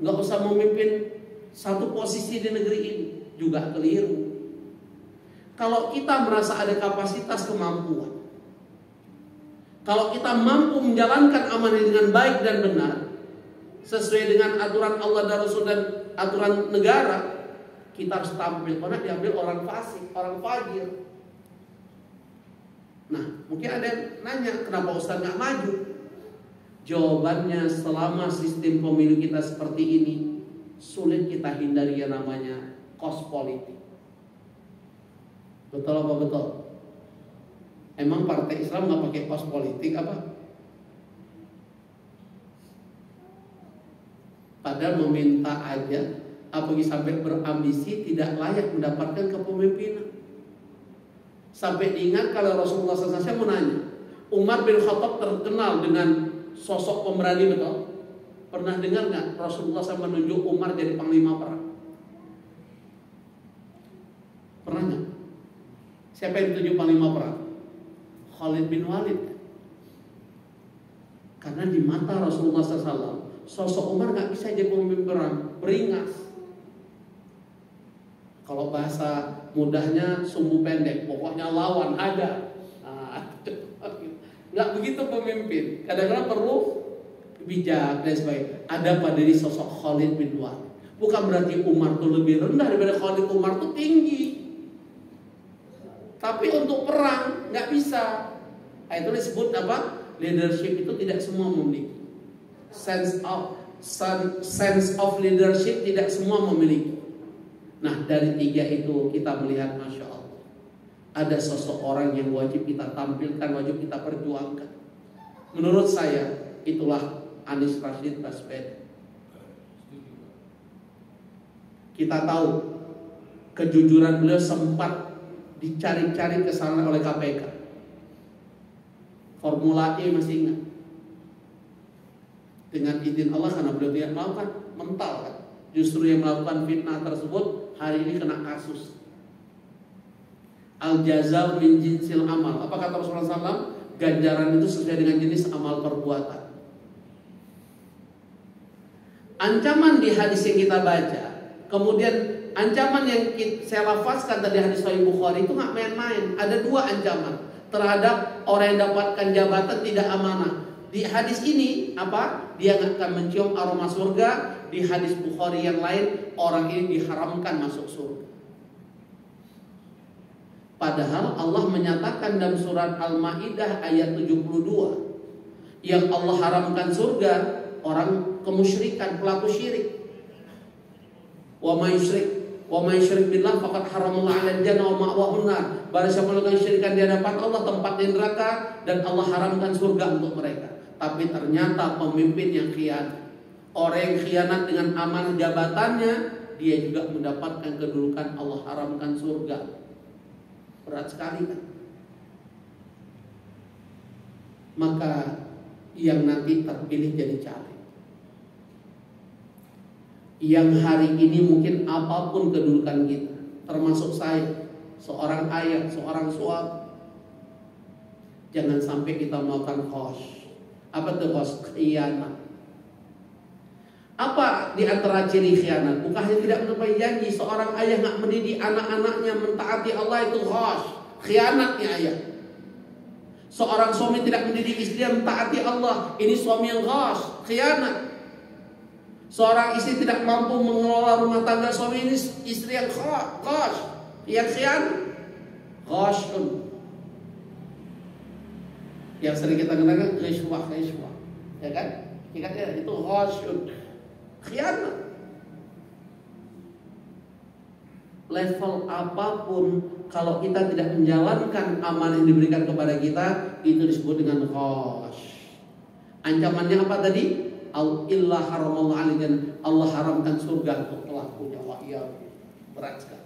nggak usah memimpin satu posisi di negeri ini. Juga keliru. Kalau kita merasa ada kapasitas kemampuan, kalau kita mampu menjalankan amanah dengan baik dan benar sesuai dengan aturan Allah dan Rasul dan aturan negara, kita harus tampil. Karena diambil orang fasik, orang fajir. Nah, mungkin ada yang nanya, kenapa Ustaz nggak maju? Jawabannya, selama sistem pemilu kita seperti ini, sulit kita hindari yang namanya kos politik. Betul apa betul? Emang partai Islam nggak pakai kos politik apa? Padahal meminta aja, apalagi sampai berambisi tidak layak mendapatkan kepemimpinan. Sampai diingat kalau Rasulullah SAW, saya mau nanya, Umar bin Khattab terkenal dengan sosok pemberani, betul? Pernah dengar nggak Rasulullah SAW menunjuk Umar jadi panglima perang? Pernah nggak? Siapa yang ditunjuk panglima perang? Khalid bin Walid. Karena di mata Rasulullah SAW, sosok Umar nggak bisa jadi pemimpin perang, beringas. Kalau bahasa mudahnya sumbu pendek, pokoknya lawan ada. Nggak begitu pemimpin. Kadang-kadang perlu bijak dan sebagainya. Ada pada diri sosok Khalid bin Walid. Bukan berarti Umar itu lebih rendah daripada Khalid. Umar itu tinggi. Tapi untuk perang nggak bisa. Itu disebut apa? Leadership itu tidak semua memiliki. Sense of leadership tidak semua memiliki. Nah, dari tiga itu kita melihat, Masya Allah, ada sosok orang yang wajib kita tampilkan, wajib kita perjuangkan. Menurut saya itulah Anies Rashid Baswedan. Kita tahu kejujuran beliau sempat dicari-cari kesalahan oleh KPK. Formula E masih ingat. Dengan izin Allah, karena beliau tidak melakukan mental kan. Justru yang melakukan fitnah tersebut hari ini kena kasus. Al-jazaa min jinsil amal. Apa kata Rasulullah SAW? Ganjaran itu sesuai dengan jenis amal perbuatan. Ancaman di hadis yang kita baca, kemudian ancaman yang saya lafazkan tadi hadis Sahih Bukhari itu nggak main-main. Ada dua ancaman terhadap orang yang dapatkan jabatan tidak amanah. Di hadis ini apa? Dia akan mencium aroma surga. Di hadis Bukhari yang lain, orang ini diharamkan masuk surga. Padahal Allah menyatakan dalam surat Al-Maidah ayat 72, yang Allah haramkan surga orang kemusyrikan, pelaku syirik. Wa may yusyrik billah faqad haramallahu 'alal jannah wa ma'wahu nar. Barang siapa melakukan syirikan di hadapan Allah, tempatnya neraka, dan Allah haramkan surga untuk mereka. Tapi ternyata pemimpin yang khianat, orang yang khianat dengan amanah jabatannya, dia juga mendapatkan kedudukan Allah haramkan surga. Berat sekali kan? Maka yang nanti terpilih jadi caleg, yang hari ini mungkin apapun kedudukan kita, termasuk saya, seorang ayah, seorang suami, jangan sampai kita melakukan khosh. Apa itu khosh? Khianat. Apa di antara ciri khianat? Bukan hanya tidak menepati janji. Seorang ayah nggak mendidik anak-anaknya mentaati Allah, itu khosh. Khianatnya ayah. Seorang suami tidak mendidik istrinya mentaati Allah, ini suami yang khosh, khianat. Seorang istri tidak mampu mengelola rumah tangga suami, ini istri yang khosh, yang khianat. Ghasyun. Yang sering kita kenal rishwah, ya kan? Ingatnya itu ghasyun, khianat. Level apapun, kalau kita tidak menjalankan amanah yang diberikan kepada kita, itu disebut dengan ghash. Ancamannya apa tadi? Illa haramallahu alaihi, Allah haramkan surga untuk pelakunya. Wah, iya, berat sekali.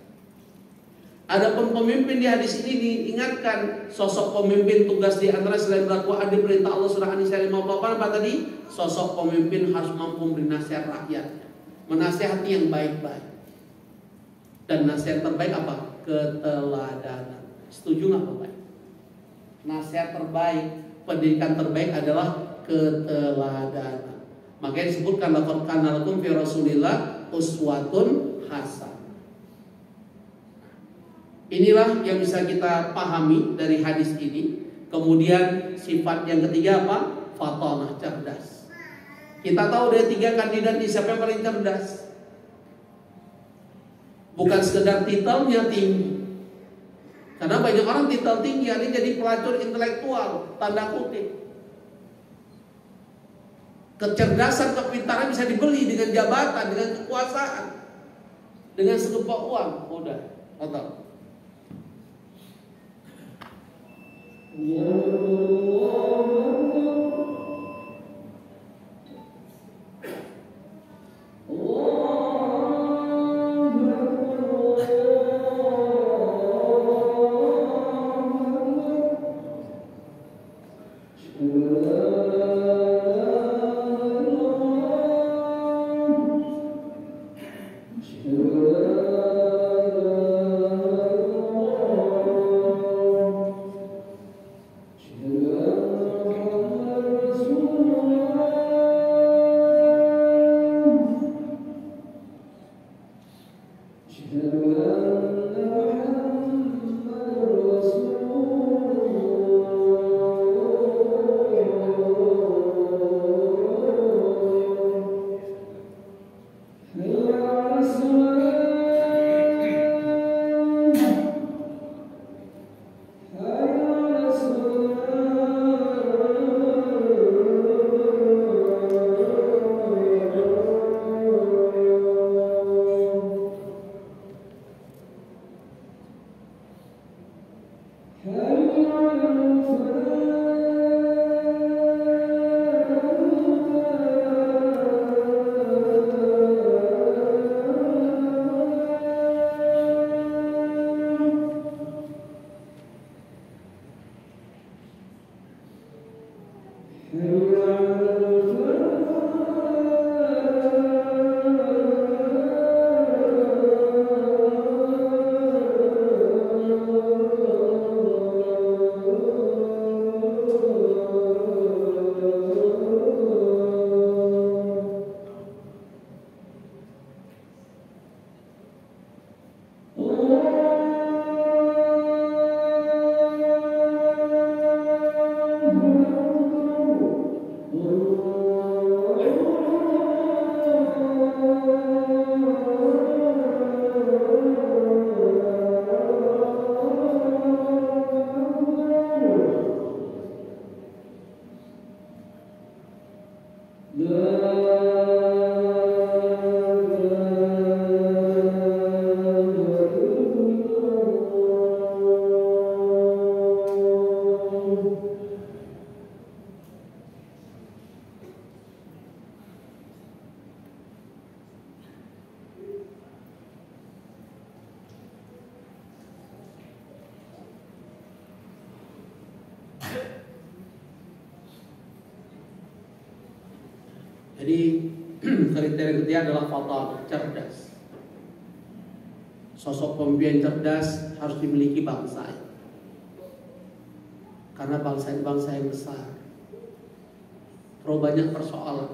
Adapun pemimpin di hadis ini diingatkan, sosok pemimpin tugas di antara selain berlaku adil perintah Allah surah An-Nisa 58 apa tadi? Sosok pemimpin harus mampu memberi nasihat rakyatnya, menasihati yang baik-baik. Dan nasihat terbaik apa? Keteladanan. Setuju nggak Bapak? Nasihat terbaik, pendidikan terbaik adalah keteladanan. Makanya disebutkan laqad kana lakum fi Rasulillah uswatun hasanah. Inilah yang bisa kita pahami dari hadis ini. Kemudian sifat yang ketiga apa? Fatanah, cerdas. Kita tahu dari 3 kandidat ini siapa yang paling cerdas. Bukan sekedar titelnya tinggi. Karena banyak orang titel tinggi, ada jadi pelacur intelektual, tanda kutip. Kecerdasan, kepintaran bisa dibeli dengan jabatan, dengan kekuasaan, dengan segepok uang. Udah, atau jadi kriteria ketiga adalah fatal, cerdas. Sosok pemimpin cerdas harus dimiliki bangsa. Karena bangsa ini bangsa yang besar. Terlalu banyak persoalan.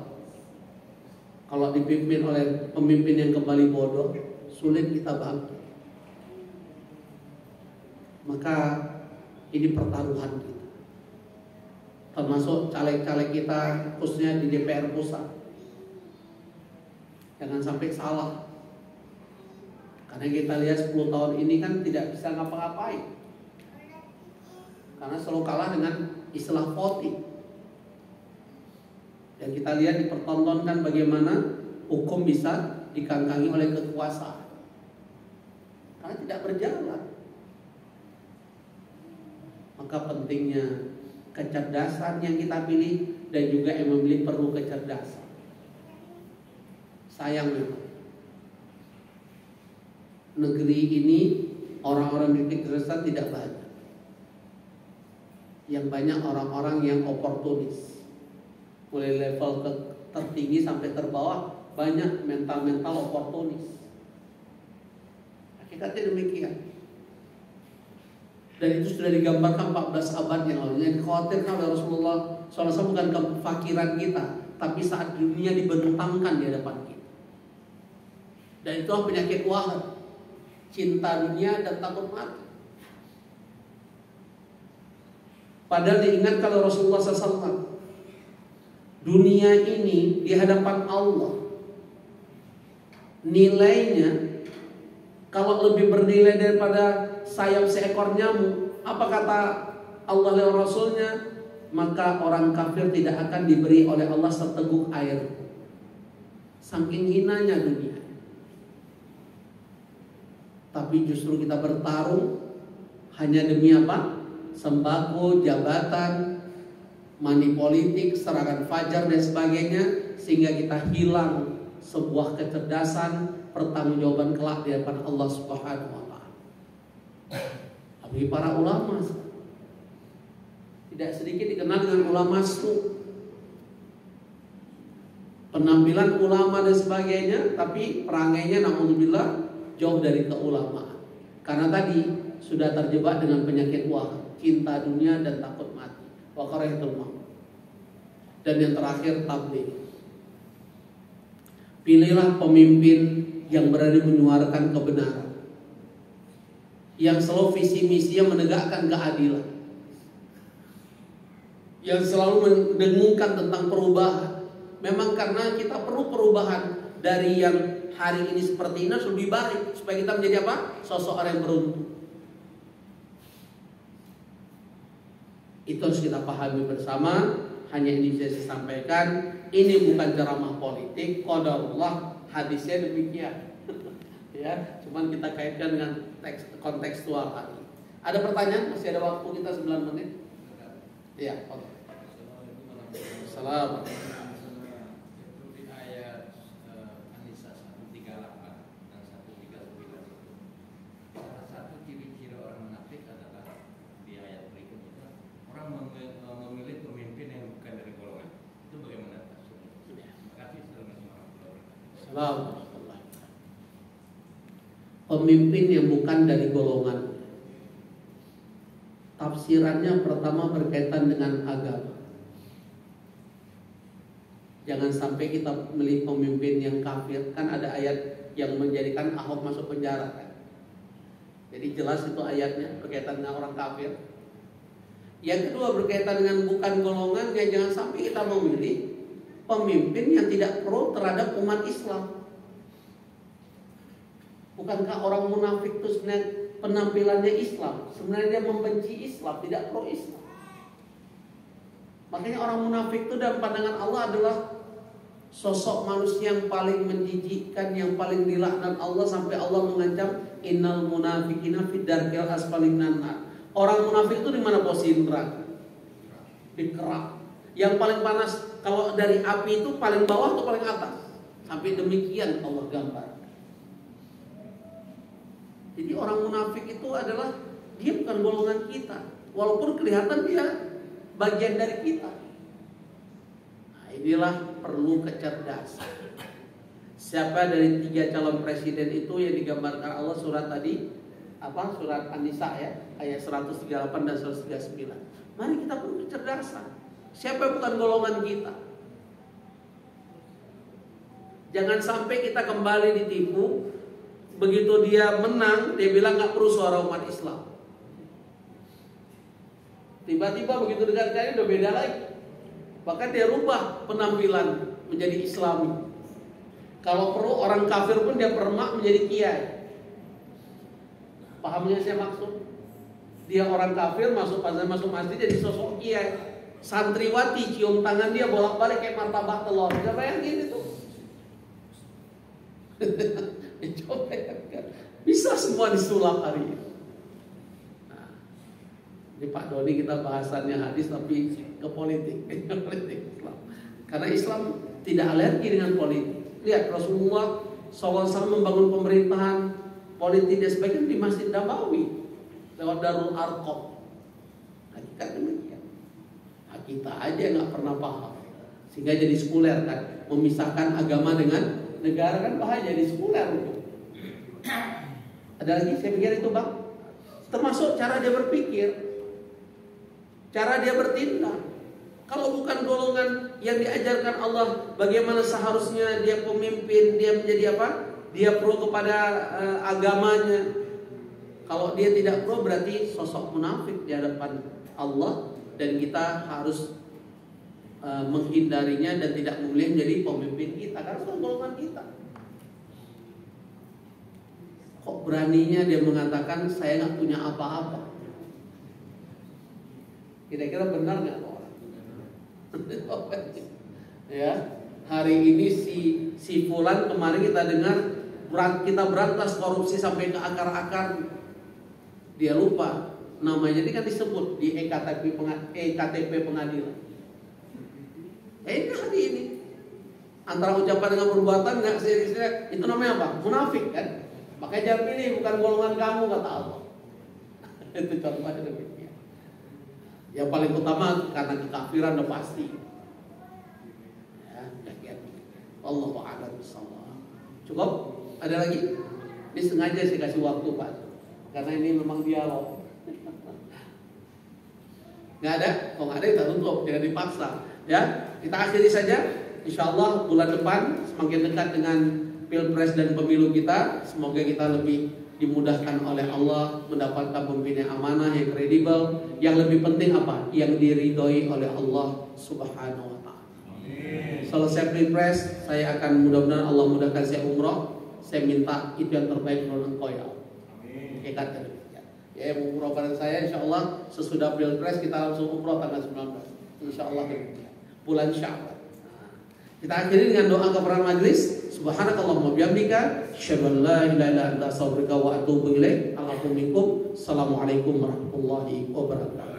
Kalau dipimpin oleh pemimpin yang kembali bodoh, sulit kita bangkit. Maka ini pertaruhan kita. Termasuk caleg-caleg kita khususnya di DPR pusat. Jangan sampai salah. Karena kita lihat 10 tahun ini kan tidak bisa ngapa-ngapain. karena selalu kalah dengan istilah voting. Dan kita lihat dipertontonkan bagaimana hukum bisa dikangkangi oleh kekuasaan karena tidak berjalan. Maka pentingnya kecerdasan yang kita pilih, dan juga yang memilih perlu kecerdasan. Sayang memang negeri ini orang-orang memiliki kecerdasan tidak banyak. Yang banyak orang-orang yang oportunis, mulai level tertinggi sampai terbawah, banyak mental-mental oportunis. Hakikatnya demikian. Dan itu sudah digambarkan 14 abad yang lalu. Yang dikhawatirkan oleh Rasulullah SAW bukan kefakiran kita, tapi saat dunia dibentangkan di hadapan kita. Dan itulah penyakit wahid, cinta dunia dan takut mati. Padahal diingatkan oleh Rasulullah SAW, dunia ini di hadapan Allah nilainya kalau lebih bernilai daripada sayap seekor nyamuk, apa kata Allah lewat Rasulnya? Maka orang kafir tidak akan diberi oleh Allah seteguk air. Saking hinanya dunia. Tapi justru kita bertarung hanya demi apa? Sembako, jabatan, money politik, serangan fajar dan sebagainya, sehingga kita hilang sebuah kecerdasan, pertanggungjawaban kelak di hadapan Allah Subhanahu wa taala. Tapi para ulama tidak sedikit dikenal dengan ulama su. Penampilan ulama dan sebagainya, tapi perangainya naudzubillah jauh dari keulamaan. Karena tadi sudah terjebak dengan penyakit wahid, cinta dunia dan takut mati. Wa karahiyatul maut. Dan yang terakhir tabligh. Pilihlah pemimpin yang berani menyuarakan kebenaran, yang selalu visi misinya menegakkan keadilan, yang selalu mendengungkan tentang perubahan. Memang karena kita perlu perubahan dari yang hari ini seperti ini harus lebih baik, supaya kita menjadi apa? Sosok orang yang beruntung. Itu harus kita pahami bersama. Hanya ini bisa saya sampaikan. Ini bukan ceramah politik, qadarullah, hadisnya demikian. Ya, cuman kita kaitkan dengan kontekstual hari. Ada pertanyaan? Masih ada waktu kita 9 menit. Ya, oke. Assalamualaikum. Di ayat An-Nisa 138 dan 139 salah satu ciri-ciri orang munafik adalah di ayat berikutnya orang memilih pemimpin yang bukan dari golongan. Itu bagaimana? Terima kasih. Assalamualaikum. Pemimpin yang bukan dari golongan. Tafsirannya pertama berkaitan dengan agama. Jangan sampai kita memilih pemimpin yang kafir. Kan ada ayat yang menjadikan Ahok masuk penjara kan. Jadi jelas itu ayatnya berkaitan dengan orang kafir. Yang kedua berkaitan dengan bukan golongan. Ya jangan sampai kita memilih pemimpin yang tidak pro terhadap umat Islam. Bukankah orang munafik itu sebenarnya penampilannya Islam? Sebenarnya dia membenci Islam, tidak pro Islam. Makanya orang munafik itu dalam pandangan Allah adalah sosok manusia yang paling menjijikkan, yang paling dilaknat Allah, sampai Allah mengancam innal munafiqina fid darkil asfali minan nar. Orang munafik itu di mana posisi neraka? Di kerak. Yang paling panas kalau dari api itu paling bawah atau paling atas? Sampai demikian Allah gambar. Jadi orang munafik itu adalah dia bukan golongan kita, walaupun kelihatan dia bagian dari kita. Nah, inilah perlu kecerdasan. Siapa dari 3 calon presiden itu yang digambarkan Allah surat tadi, apa surat An-Nisa ya, ayat 138 dan 139. Mari kita perlu kecerdasan. Siapa yang bukan golongan kita? Jangan sampai kita kembali ditipu. Begitu dia menang, dia bilang gak perlu suara umat Islam. Tiba-tiba begitu dekat kali udah beda lagi. Bahkan dia rubah penampilan menjadi Islami. Kalau perlu orang kafir pun dia permak menjadi kiai. Pahamnya saya maksud? Dia orang kafir masuk masjid jadi sosok kiai. Santriwati cium tangan dia bolak-balik kayak martabak telur. Bisa bayangin itu? Coba bayangkan. Bisa semua disulap hari ini. Nah, di Pak Doni kita bahasannya hadis tapi ke politik. Karena Islam tidak alergi dengan politik. Lihat Rasulullah SAW membangun pemerintahan politik dan sebagainya di Masjid Nabawi lewat Darul Arqam. Hakikat demikian. Nah, kita aja nggak pernah paham, sehingga jadi sekuler kan, memisahkan agama dengan negara kan bahaya, jadi sekuler itu. Ada lagi saya pikir itu bang, termasuk cara dia berpikir, cara dia bertindak. Kalau bukan golongan yang diajarkan Allah bagaimana seharusnya dia pemimpin, dia menjadi apa? Dia pro kepada agamanya. Kalau dia tidak pro berarti sosok munafik di hadapan Allah dan kita harus menghindarinya dan tidak memilih menjadi pemimpin kita karena bukan golongan kita. Kok beraninya dia mengatakan saya nggak punya apa-apa? Kira-kira benar nggak orang? Ya, hari ini si Fulan kemarin kita dengar kita berantas korupsi sampai ke akar-akar. Dia lupa namanya ini kan disebut di EKTP pengadilan. Ini hari ini antara ucapan dengan perbuatan nggak serius, itu namanya apa? Munafik kan? Makanya jangan pilih, bukan golongan kamu kata Allah. Itu contohnya demikian. Yang paling utama karena kekafiran udah pasti. Ya, Allahu a'lam bishawab. Cukup? Ada lagi? Ini sengaja saya kasih waktu Pak, karena ini memang dialog. Nggak ada? Kalau nggak ada kita tutup, jangan dipaksa. Ya, kita akhiri saja. Insya Allah bulan depan semakin dekat dengan Pilpres dan pemilu kita, semoga kita lebih dimudahkan oleh Allah mendapatkan pemimpin yang amanah, yang kredibel, yang lebih penting apa? Yang diridhoi oleh Allah Subhanahu wa taala. Selesai Pilpres, saya akan mudah-mudahan Allah mudahkan saya umroh. Saya minta itu yang terbaik menurut engkau ya Allah. Kata demikian. Ya, umroh bareng saya insya Allah sesudah Pilpres kita langsung umroh tanggal 19. Insya Allah demikian. Bulan Syawal. Kita akhiri dengan doa kepada majelis. Subhanakallahumma bihamdika asyhadu an la ilaha illa anta astaghfiruka wa atubu ilaik. Assalamualaikum warahmatullahi wabarakatuh.